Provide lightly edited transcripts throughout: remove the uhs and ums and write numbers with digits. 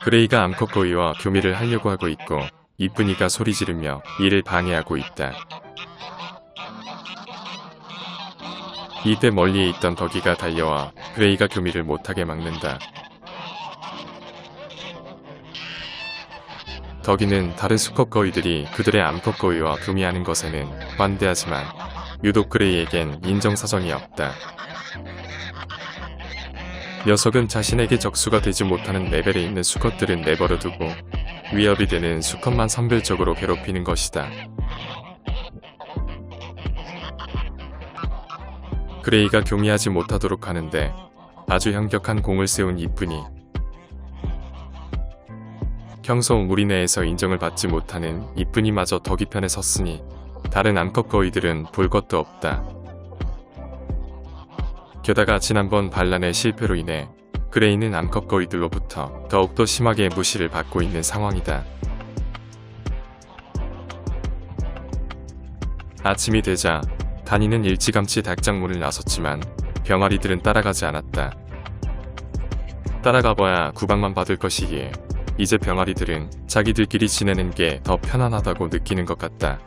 그레이가 암컷거위와 교미를 하려고 하고 있고 이쁜이가 소리 지르며 이를 방해하고 있다. 이때 멀리에 있던 덕이가 달려와 그레이가 교미를 못하게 막는다. 덕이는 다른 수컷거위들이 그들의 암컷거위와 교미하는 것에는 관대하지만 유독 그레이에겐 인정사정이 없다. 녀석은 자신에게 적수가 되지 못하는 레벨에 있는 수컷들은 내버려두고 위협이 되는 수컷만 선별적으로 괴롭히는 것이다. 그레이가 교미하지 못하도록 하는데 아주 현격한 공을 세운 이쁜이. 평소 무리 내에서 인정을 받지 못하는 이쁜이마저 덕이 편에 섰으니 다른 암컷거위들은 볼 것도 없다. 게다가 지난번 반란의 실패로 인해 그레이는 암컷거위들로부터 더욱더 심하게 무시를 받고 있는 상황이다. 아침이 되자 다니는 일찌감치 닭장문을 나섰지만 병아리들은 따라가지 않았다. 따라가봐야 구박만 받을 것이기에 이제 병아리들은 자기들끼리 지내는 게 더 편안하다고 느끼는 것 같다.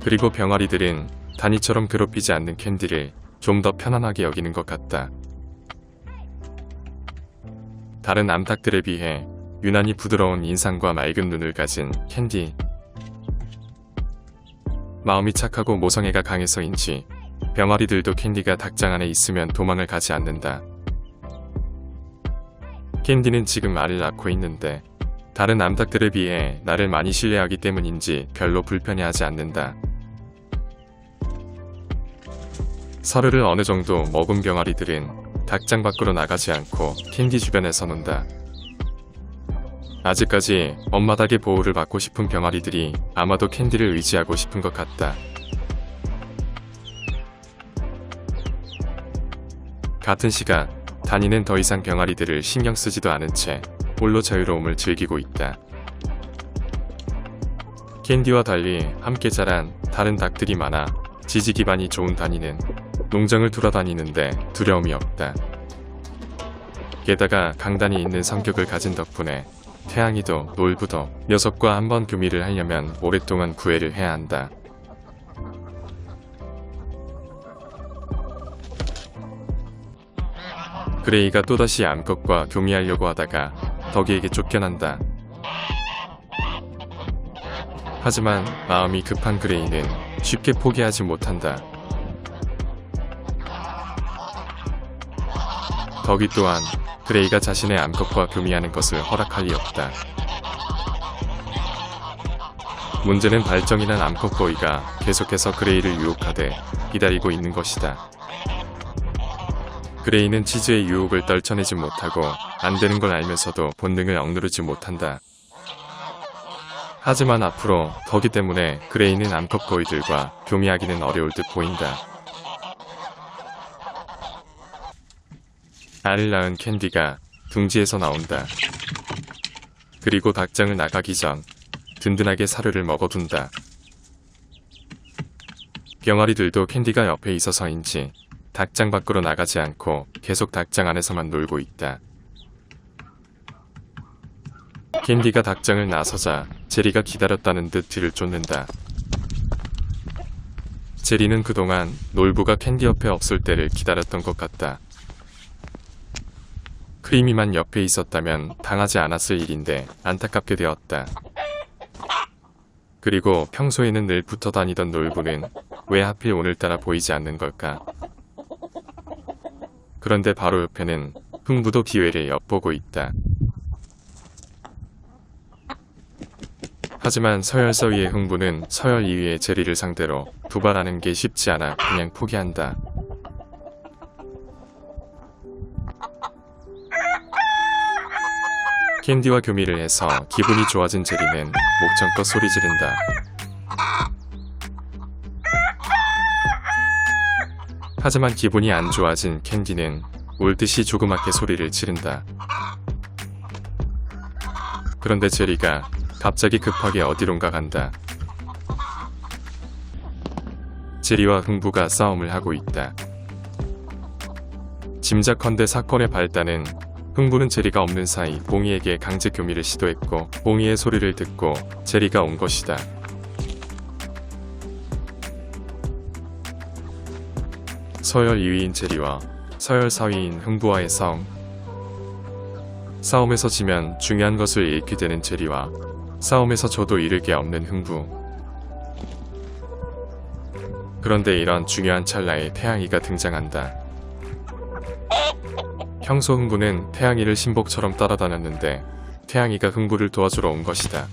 그리고 병아리들은 다니처럼 괴롭히지 않는 캔디를 좀 더 편안하게 여기는 것 같다. 다른 암탉들에 비해 유난히 부드러운 인상과 맑은 눈을 가진 캔디. 마음이 착하고 모성애가 강해서인지 병아리들도 캔디가 닭장 안에 있으면 도망을 가지 않는다. 캔디는 지금 알을 낳고 있는데 다른 암탉들에 비해 나를 많이 신뢰하기 때문인지 별로 불편해하지 않는다. 사료를 어느 정도 먹은 병아리들은 닭장 밖으로 나가지 않고 캔디 주변에서 논다. 아직까지 엄마 닭의 보호를 받고 싶은 병아리들이 아마도 캔디를 의지하고 싶은 것 같다. 같은 시각 다니는 더 이상 병아리들을 신경 쓰지도 않은 채 홀로 자유로움을 즐기고 있다. 캔디와 달리 함께 자란 다른 닭들이 많아 지지 기반이 좋은 다니는 농장을 돌아다니는데 두려움이 없다. 게다가 강단이 있는 성격을 가진 덕분에 태양이도 놀부도 녀석과 한번 교미를 하려면 오랫동안 구애를 해야 한다. 그레이가 또다시 암컷과 교미하려고 하다가 덕이에게 쫓겨난다. 하지만 마음이 급한 그레이는 쉽게 포기하지 못한다. 덕이 또한 그레이가 자신의 암컷과 교미하는 것을 허락할 리 없다. 문제는 발정이 난 암컷거위가 계속해서 그레이를 유혹하되 기다리고 있는 것이다. 그레이는 치즈의 유혹을 떨쳐내지 못하고 안되는 걸 알면서도 본능을 억누르지 못한다. 하지만 앞으로 덕이 때문에 그레이는 암컷거위들과 교미하기는 어려울 듯 보인다. 알을 낳은 캔디가 둥지에서 나온다. 그리고 닭장을 나가기 전 든든하게 사료를 먹어둔다. 병아리들도 캔디가 옆에 있어서인지 닭장 밖으로 나가지 않고 계속 닭장 안에서만 놀고 있다. 캔디가 닭장을 나서자 제리가 기다렸다는 듯 뒤를 쫓는다. 제리는 그동안 놀부가 캔디 옆에 없을 때를 기다렸던 것 같다. 크리미만 옆에 있었다면 당하지 않았을 일인데 안타깝게 되었다. 그리고 평소에는 늘 붙어 다니던 놀부는 왜 하필 오늘따라 보이지 않는 걸까? 그런데 바로 옆에는 흥부도 기회를 엿보고 있다. 하지만 서열 4위의 흥부는 서열 2위의 제리를 상대로 도발하는 게 쉽지 않아 그냥 포기한다. 캔디와 교미를 해서 기분이 좋아진 제리는 목청껏 소리 지른다. 하지만 기분이 안 좋아진 캔디는 울듯이 조그맣게 소리를 지른다. 그런데 제리가 갑자기 급하게 어디론가 간다. 제리와 흥부가 싸움을 하고 있다. 짐작컨대 사건의 발단은 흥부는 제리가 없는 사이 봉이에게 강제 교미를 시도했고 봉이의 소리를 듣고 제리가 온 것이다. 서열 2위인 제리와 서열 4위인 흥부와의 싸움. 싸움에서 지면 중요한 것을 잃게 되는 제리와 싸움에서 져도 잃을 게 없는 흥부. 그런데 이런 중요한 찰나에 태양이가 등장한다. 평소 흥부는 태양이를 신복처럼 따라다녔는데 태양이가 흥부를 도와주러 온 것이다.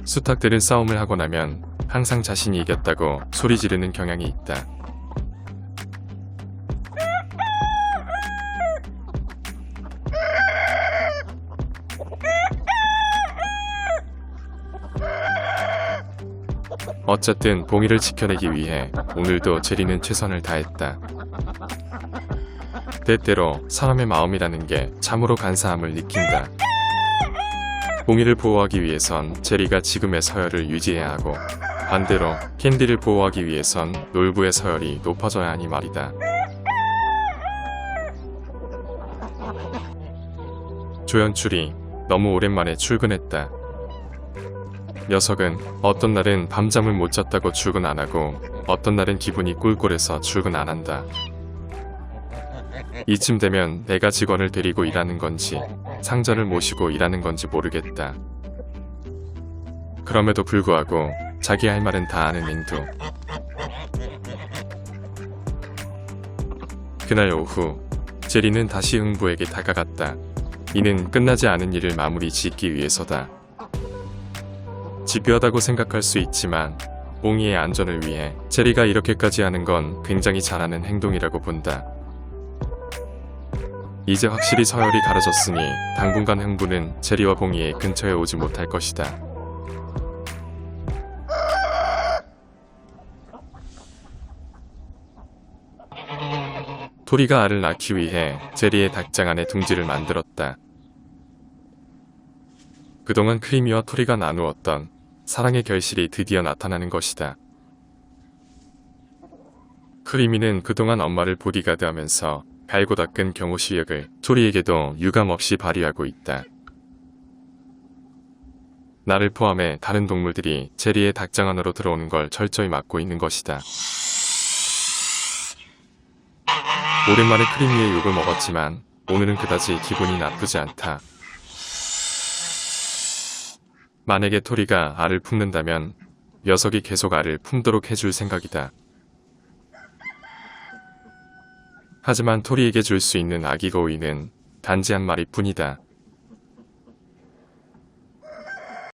수탉들은 싸움을 하고 나면 항상 자신이 이겼다고 소리 지르는 경향이 있다. 어쨌든 봉이를 지켜내기 위해 오늘도 제리는 최선을 다했다. 때때로 사람의 마음이라는 게 참으로 간사함을 느낀다. 봉이를 보호하기 위해선 제리가 지금의 서열을 유지해야 하고 반대로 캔디를 보호하기 위해선 놀부의 서열이 높아져야 하니 말이다. 조연출이 너무 오랜만에 출근했다. 녀석은 어떤 날은 밤잠을 못 잤다고 출근 안 하고 어떤 날은 기분이 꿀꿀해서 출근 안 한다. 이쯤 되면 내가 직원을 데리고 일하는 건지 상전을 모시고 일하는 건지 모르겠다. 그럼에도 불구하고 자기 할 말은 다 아는 앵두. 그날 오후 제리는 다시 흥부에게 다가갔다. 이는 끝나지 않은 일을 마무리 짓기 위해서다. 집요하다고 생각할 수 있지만 봉이의 안전을 위해 제리가 이렇게까지 하는 건 굉장히 잘하는 행동이라고 본다. 이제 확실히 서열이 가려졌으니 당분간 흥부는 제리와 봉이의 근처에 오지 못할 것이다. 토리가 알을 낳기 위해 제리의 닭장 안에 둥지를 만들었다. 그동안 크리미와 토리가 나누었던 사랑의 결실이 드디어 나타나는 것이다. 크리미는 그동안 엄마를 보디가드하면서 갈고 닦은 경호 실력을 토리에게도 유감없이 발휘하고 있다. 나를 포함해 다른 동물들이 제리의 닭장 안으로 들어오는 걸 철저히 막고 있는 것이다. 오랜만에 크리미의 욕을 먹었지만 오늘은 그다지 기분이 나쁘지 않다. 만약에 토리가 알을 품는다면 녀석이 계속 알을 품도록 해줄 생각이다. 하지만 토리에게 줄 수 있는 아기 거위는 단지 한 마리뿐이다.